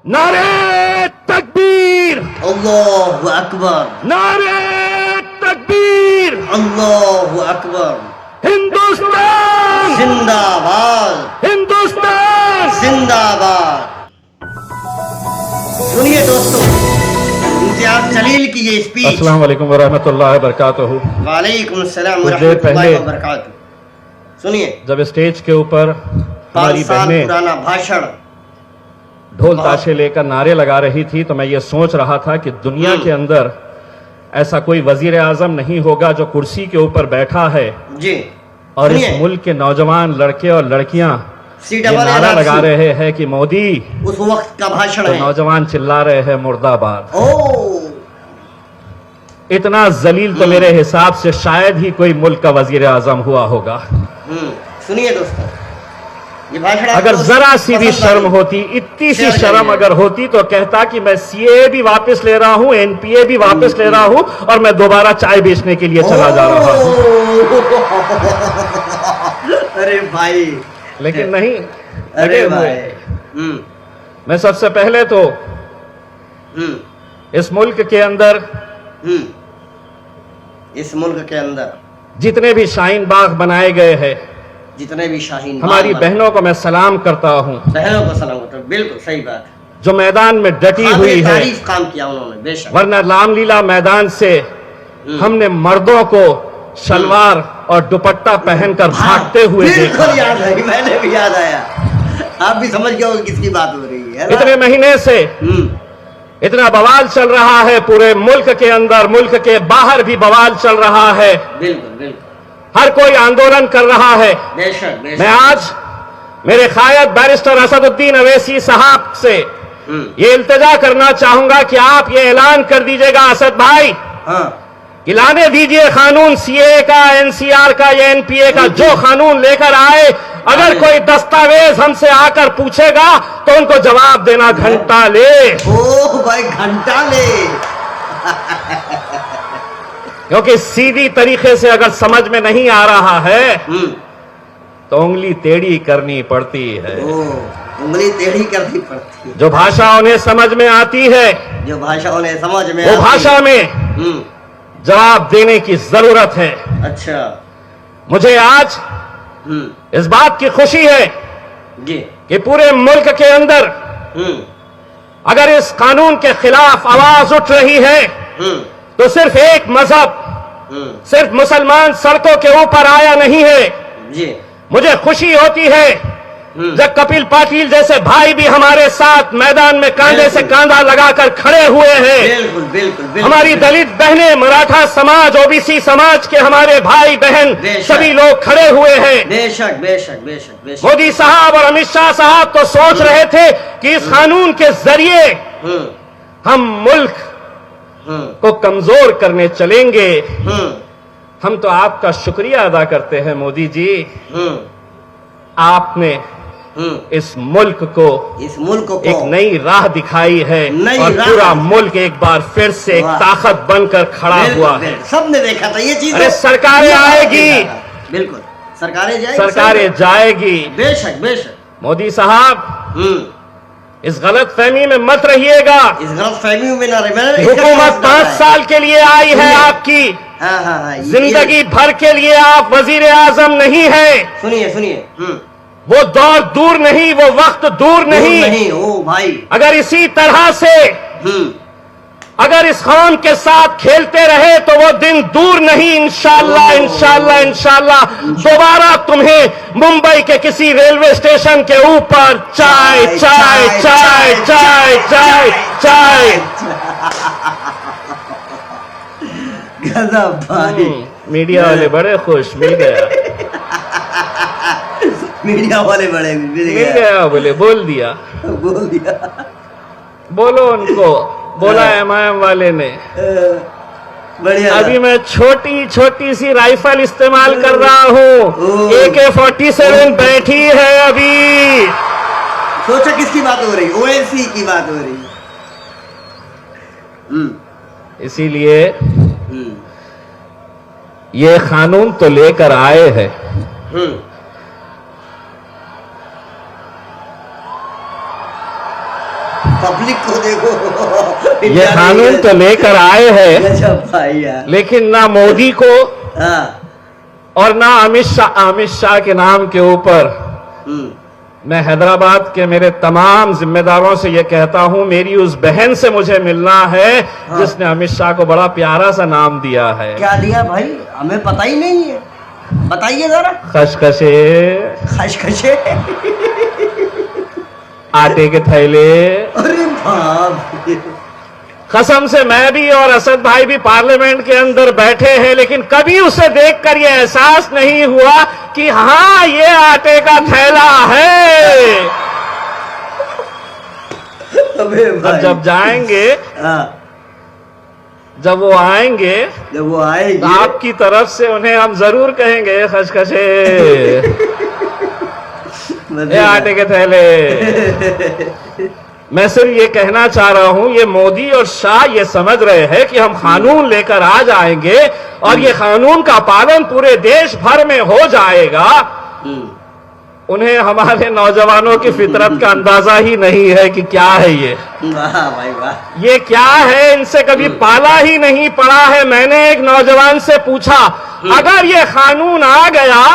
नारे तकबीर, अल्लाहु अकबर, नारे तकबीर, अल्लाहु अकबर। हिंदुस्तान जिंदाबाद, हिंदुस्तान। जिंदाबाद। सुनिए दोस्तों, इम्तियाज जलील की ये स्पीच। अस्सलाम वालेकुम वरहमतुल्लाहि वबरकातुहू। वालेकुम अस्सलाम कुछ देर वरहमतुल्लाहि पहले वबरकातुहू। सुनिए, जब स्टेज के ऊपर 5 हमारी साल बहनें पुराना भाषण। ढोल ताशे लेकर नारे लगा रही थी तो मैं ये सोच रहा था कि दुनिया के अंदर ऐसा कोई वजीर आजम नहीं होगा जो कुर्सी के ऊपर बैठा है जी, और इस सुनिए, मुल्क के नौजवान लड़के और लड़कियां सी ये डबल नारा एल लगा रहे हैं कि मोदी, उस वक्त का भाषण तो है। नौजवान चिल्ला रहे हैं मुर्दाबाद। ओ, इतना जलील तो मेरे हिसाब से शायद ही कोई मुल्क का वजीर आजम हुआ होगा। सुनिए दोस्तों, ये भाषण अगर आपको जरा सी भी पसंद शर्म आई? होती, इतनी सी शेयर शर्म करिए। अगर होती तो कहता कि मैं सीए भी वापस ले रहा हूं, एनपीए भी वापस ले रहा हूं और मैं दोबारा चाय बेचने के लिए चला जा रहा हूं। अरे भाई, लेकिन नहीं, अरे लगे भाई। हुए। मैं सबसे पहले तो इस मुल्क के अंदर इस मुल्क के अंदर जितने भी शाहीन बाग बनाए गए हैं, जितने भी शाहीन हमारी बाग बहनों को मैं सलाम करता हूं, बहनों को सलाम करता हूं। बिल्कुल सही बात है। जो मैदान में डटी हुई है, तारीफ काम किया उन्होंने, बेशक। वरना रामलीला मैदान से हमने मर्दों को शलवार और दुपट्टा पहनकर भागते हुए देखा। बिल्कुल याद है, मैंने भी याद आया। आप भी समझ गए हो किसकी बात हो रही है ना? इतने महीने से इतना बवाल चल रहा है पूरे मुल्क के अंदर, मुल्क के बाहर भी बवाल चल रहा है। बिल्कुल बिल्कुल, हर कोई आंदोलन कर रहा है। बेशक बेशक। मैं आज मेरे कायद बैरिस्टर असदुद्दीन अवैसी साहब से ये इल्तिजा करना चाहूंगा कि आप ये ऐलान कर दीजिएगा असद भाई कि लाने दीजिए कानून, सीए का, एनसीआर का या एनपीए का, जो कानून लेकर आए, अगर कोई दस्तावेज हमसे आकर पूछेगा तो उनको जवाब देना घंटा ले। ओह भाई, घंटा ले। क्योंकि सीधी तरीके से अगर समझ में नहीं आ रहा है तो उंगली टेढ़ी करनी पड़ती है। उंगली टेढ़ी करनी पड़ती है। जो भाषा उन्हें समझ में आती है, जो भाषा उन्हें समझ में वो आती भाषा है। में जवाब देने की जरूरत है। अच्छा, मुझे आज इस बात की खुशी है जी, कि पूरे मुल्क के अंदर अगर इस कानून के खिलाफ आवाज उठ रही है तो सिर्फ एक मजहब, सिर्फ मुसलमान सड़कों के ऊपर आया नहीं है। जी, मुझे खुशी होती है जब कपिल पाटिल जैसे भाई भी हमारे साथ मैदान में कांधे से कांधा लगाकर खड़े हुए हैं। बिल्कुल बिल्कुल बिल्कुल। हमारी दलित बहनें, मराठा समाज, ओबीसी समाज के हमारे भाई बहन बेशक। सभी लोग खड़े हुए हैं। बेशक बेशक बेशक बेशक। मोदी साहब और अमित शाह साहब तो सोच रहे थे कि इस कानून के जरिए हम मुल्क को कमजोर करने चलेंगे। हम तो आपका शुक्रिया अदा करते हैं मोदी जी, आपने इस मुल्क को एक नई राह दिखाई है और पूरा मुल्क एक बार फिर से एक ताकत बनकर खड़ा हुआ है। सबने देखा था ये चीज। अरे सरकारें आएगी, बिल्कुल, सरकारें जाएगी, सरकारें जाएगी। बेशक बेशक। मोदी साहब, इस गलत फहमी में मत रहिएगा। इस गलत फहमी में ना रहे। हुकूमत 5 साल के लिए आई है आपकी, जिंदगी भर के लिए आप वजीर आजम नहीं है। सुनिए सुनिए, वो दौर दूर नहीं, वो वक्त दूर नहीं। ओ भाई, अगर इसी तरह से अगर इस कौम के साथ खेलते रहे तो वो दिन दूर नहीं। इंशाअल्लाह इंशाअल्लाह इंशाअल्लाह दोबारा तुम्हें मुंबई के किसी रेलवे स्टेशन के ऊपर चाय चाय चाय चाय चाय चाय। गजब भाई। मीडिया वाले बड़े खुश, मिल गया। मीडिया वाले बड़े मिल गया, बोले बोल दिया, बोल दिया। बोलो उनको, बोला एमआईएम वाले ने। बढ़िया। अभी मैं छोटी छोटी सी राइफल इस्तेमाल कर रहा हूँ, AK-47 बैठी है अभी। सोचा किसकी बात हो रही? ओएसी की बात हो रही। इसीलिए ये कानून तो लेकर आए हैं, पब्लिक को देखो। ये कानून तो लेकर आए हैं, गजब भाई यार। लेकिन ना मोदी को हाँ। और ना अमित शाह के नाम के ऊपर। मैं हैदराबाद के मेरे तमाम जिम्मेदारों से यह कहता हूं, मेरी उस बहन से मुझे मिलना है जिसने अमित शाह को बड़ा प्यारा सा नाम दिया है। क्या दिया भाई, हमें पता ही नहीं है, बताइए जरा। खशखशे, खशखशे, आटे के थैले। अरे बाप रे। कसम से मैं भी और असद भाई भी पार्लियामेंट के अंदर बैठे हैं, लेकिन कभी उसे देखकर यह एहसास नहीं हुआ कि हाँ ये आटे का थैला है। अबे और भाई। जब जाएंगे, हाँ। जब वो आएंगे, जब वो आएगी तो आपकी तरफ से उन्हें हम जरूर कहेंगे खशखशे, ये आटे के थैले। मैं सिर्फ ये कहना चाह रहा हूं, ये मोदी और शाह ये समझ रहे हैं कि हम कानून लेकर आ जाएंगे और ये कानून का पालन पूरे देश भर में हो जाएगा। उन्हें हमारे नौजवानों की फितरत का अंदाजा ही नहीं है कि क्या है ये। वाह भाई वाह। ये क्या है, इनसे कभी पाला ही नहीं पड़ा है। मैंने एक नौजवान से पूछा, अगर ये कानून आ गया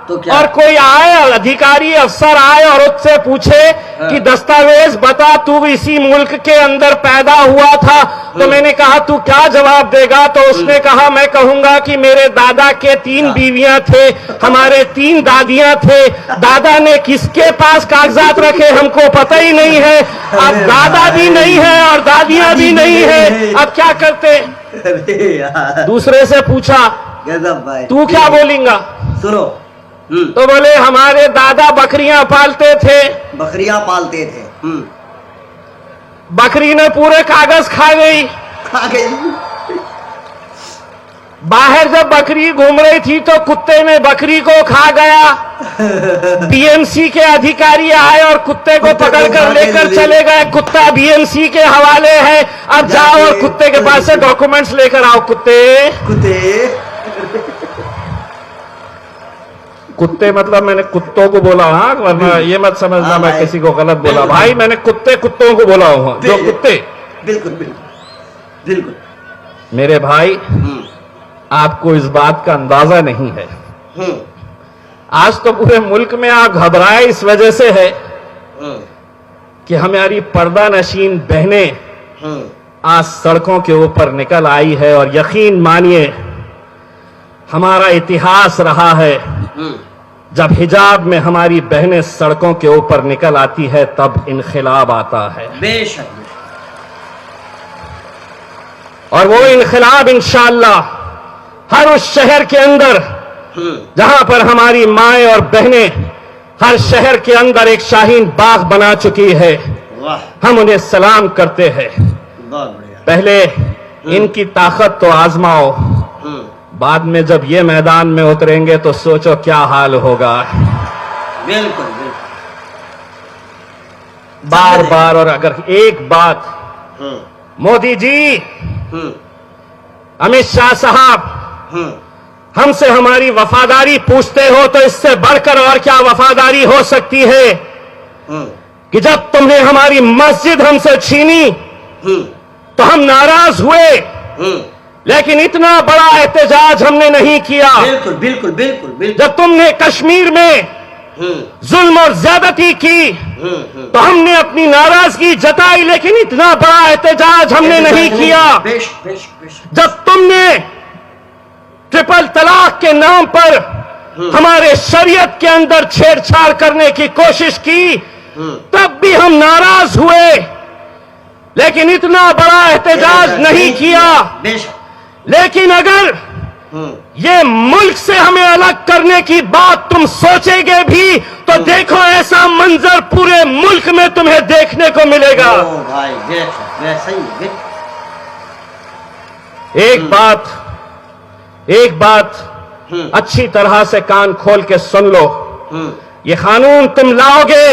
तो क्या? और कोई आए, अधिकारी अफसर आए और उससे पूछे कि दस्तावेज बता, तू इसी मुल्क के अंदर पैदा हुआ था, तो मैंने कहा तू क्या जवाब देगा? तो उसने कहा, मैं कहूंगा कि मेरे दादा के 3 बीवियां थे, हमारे 3 दादियां थे, दादा ने किसके पास कागजात रखे हमको पता ही नहीं है। अब दादा भी नहीं है और दादियां भी नहीं है, अब क्या करते? अरे यार। दूसरे से पूछा, गजब भाई। तू क्या बोलेगा? सुनो। तो बोले, हमारे दादा बकरियां पालते थे, बकरियां पालते थे। बकरी ने पूरे कागज खा गई। खा गई। बाहर जब बकरी घूम रही थी तो कुत्ते ने बकरी को खा गया। बीएमसी के अधिकारी आए और कुत्ते को पकड़कर लेकर चले गए। कुत्ता बीएमसी के हवाले है, अब जाओ और कुत्ते के पास से डॉक्यूमेंट्स लेकर आओ। कुत्ते मतलब मैंने कुत्तों को बोला, हाँ, वरना ये मत समझना मैं किसी को गलत बोला। भाई मैंने कुत्तों को बोला हूं, जो कुत्ते। बिल्कुल बिल्कुल बिल्कुल। मेरे भाई, आपको इस बात का अंदाजा नहीं है। आज तो पूरे मुल्क में आप घबराए इस वजह से है कि हमारी पर्दा नशीन बहनें आज सड़कों के ऊपर निकल आई है। और यकीन मानिए, हमारा इतिहास रहा है, जब हिजाब में हमारी बहनें सड़कों के ऊपर निकल आती है तब इनकलाब आता है। बेशक। और वो इनकलाब इंशाअल्लाह हर उस शहर के अंदर जहां पर हमारी माएं और बहनें हर शहर के अंदर एक शाहीन बाग बना चुकी है, हम उन्हें सलाम करते हैं। पहले इनकी ताकत तो आजमाओ, बाद में जब ये मैदान में उतरेंगे तो सोचो क्या हाल होगा। बिल्कुल बिल्कुल। बार बार। और अगर एक बात मोदी जी, अमित शाह साहब हमसे हमारी वफादारी पूछते हो तो इससे बढ़कर और क्या वफादारी हो सकती है कि जब तुमने हमारी मस्जिद हमसे छीनी तो हम नाराज हुए, लेकिन इतना बड़ा एहतजाज हमने नहीं किया। बिल्कुल बिल्कुल बिल्कुल बिल्कुल। जब तुमने कश्मीर में जुल्म और ज्यादती की तो हमने अपनी नाराजगी जताई, लेकिन इतना बड़ा एहतजाज हमने नहीं किया। जब तुमने ट्रिपल तलाक के नाम पर हमारे शरीयत के अंदर छेड़छाड़ करने की कोशिश की तब भी हम नाराज हुए, लेकिन इतना बड़ा एहतजाज नहीं किया। लेकिन अगर ये मुल्क से हमें अलग करने की बात तुम सोचेंगे भी तो देखो ऐसा मंजर पूरे मुल्क में तुम्हें देखने को मिलेगा। भाई सही। एक बात अच्छी तरह से कान खोल के सुन लो। ये कानून तुम लाओगे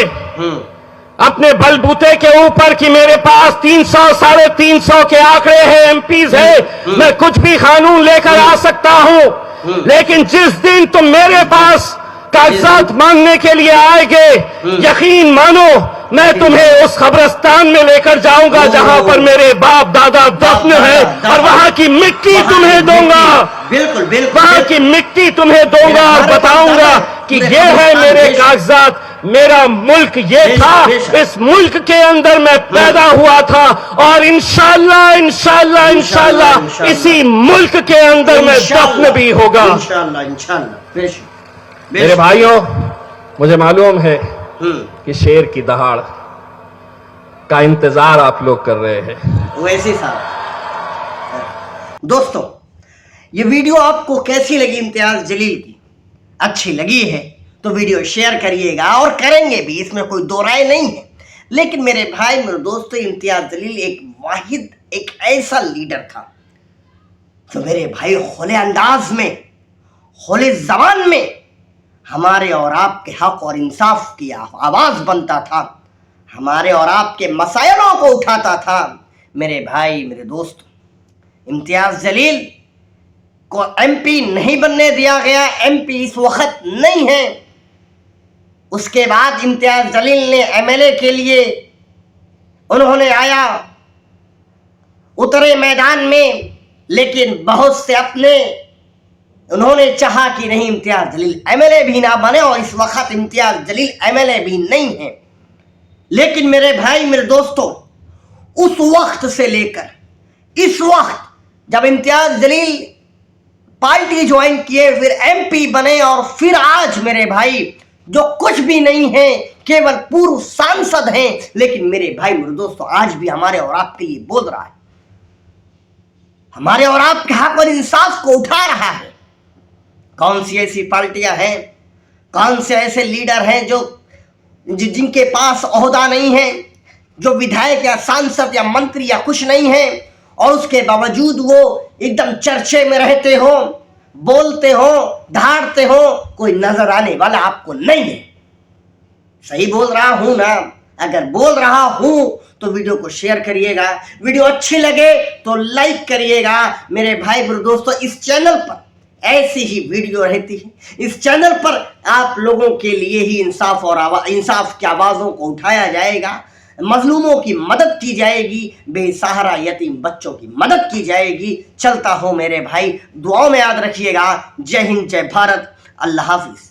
अपने बलबूते के ऊपर कि मेरे पास 300 350 के आंकड़े हैं, एमपीज है, मैं कुछ भी कानून लेकर आ सकता हूं, लेकिन जिस दिन तुम मेरे पास कागजात मांगने के लिए आएंगे, यकीन मानो मैं तुम्हें उस कब्रिस्तान में लेकर जाऊंगा जहां पर मेरे बाप दादा दफन है, और वहां की मिट्टी तुम्हें दूंगा। बिल्कुल बिल्कुल, वहां की मिट्टी तुम्हें दूंगा और बताऊंगा कि ये है मेरे कागजात, मेरा मुल्क ये था, इस मुल्क के अंदर मैं पैदा हुआ था, और इंशाअल्लाह इंशाअल्लाह इंशाअल्लाह इसी मुल्क के अंदर मैं दफन भी होगा। इंशाअल्लाह इंशाअल्लाह। मेरे भाइयों, मुझे मालूम है कि शेर की दहाड़ का इंतजार आप लोग कर रहे हैं। वैसे साहब, दोस्तों ये वीडियो आपको कैसी लगी इम्तियाज जलील की? अच्छी लगी है तो वीडियो शेयर करिएगा, और करेंगे भी, इसमें कोई दो राय नहीं है। लेकिन मेरे भाई मेरे दोस्तों, इम्तियाज जलील एक वाहिद एक ऐसा लीडर था जो मेरे भाई खुले अंदाज में, खुले जबान में हमारे और आपके हक और इंसाफ की आवाज बनता था, हमारे और आपके मसाइलों को उठाता था। मेरे भाई मेरे दोस्तों, इम्तियाज जलील को एमपी नहीं बनने दिया गया, एमपी इस वक्त नहीं है। उसके बाद इम्तियाज जलील ने एमएलए के लिए उन्होंने आया, उतरे मैदान में, लेकिन बहुत से अपने उन्होंने चाहा कि नहीं इम्तियाज जलील एमएलए भी ना बने, और इस वक्त इम्तियाज जलील एमएलए भी नहीं है। लेकिन मेरे भाई मेरे दोस्तों, उस वक्त से लेकर इस वक्त जब इम्तियाज जलील पार्टी ज्वाइन किए, फिर एमपी बने, और फिर आज मेरे भाई जो कुछ भी नहीं है, केवल पूर्व सांसद हैं, लेकिन मेरे भाई मेरे दोस्तों आज भी हमारे और आपके लिए बोल रहा है, हमारे और आपके हक और इंसाफ को उठा रहा है। कौन सी ऐसी पार्टियां हैं, कौन से ऐसे लीडर हैं जो जिनके पास ओहदा नहीं है, जो विधायक या सांसद या मंत्री या कुछ नहीं है, और उसके बावजूद वो एकदम चर्चे में रहते हो, बोलते हो, धारते हो, कोई नजर आने वाला आपको नहीं है। सही बोल रहा हूं ना? अगर बोल रहा हूं तो वीडियो को शेयर करिएगा, वीडियो अच्छी लगे तो लाइक करिएगा। मेरे भाई मेरे दोस्तों, इस चैनल पर ऐसी ही वीडियो रहती है। इस चैनल पर आप लोगों के लिए ही इंसाफ और इंसाफ की आवाज़ों को उठाया जाएगा, मजलूमों की मदद की जाएगी, बेसहारा यतीम बच्चों की मदद की जाएगी। चलता हूँ मेरे भाई, दुआओं में याद रखिएगा। जय हिंद, जय भारत, अल्लाह हाफिज।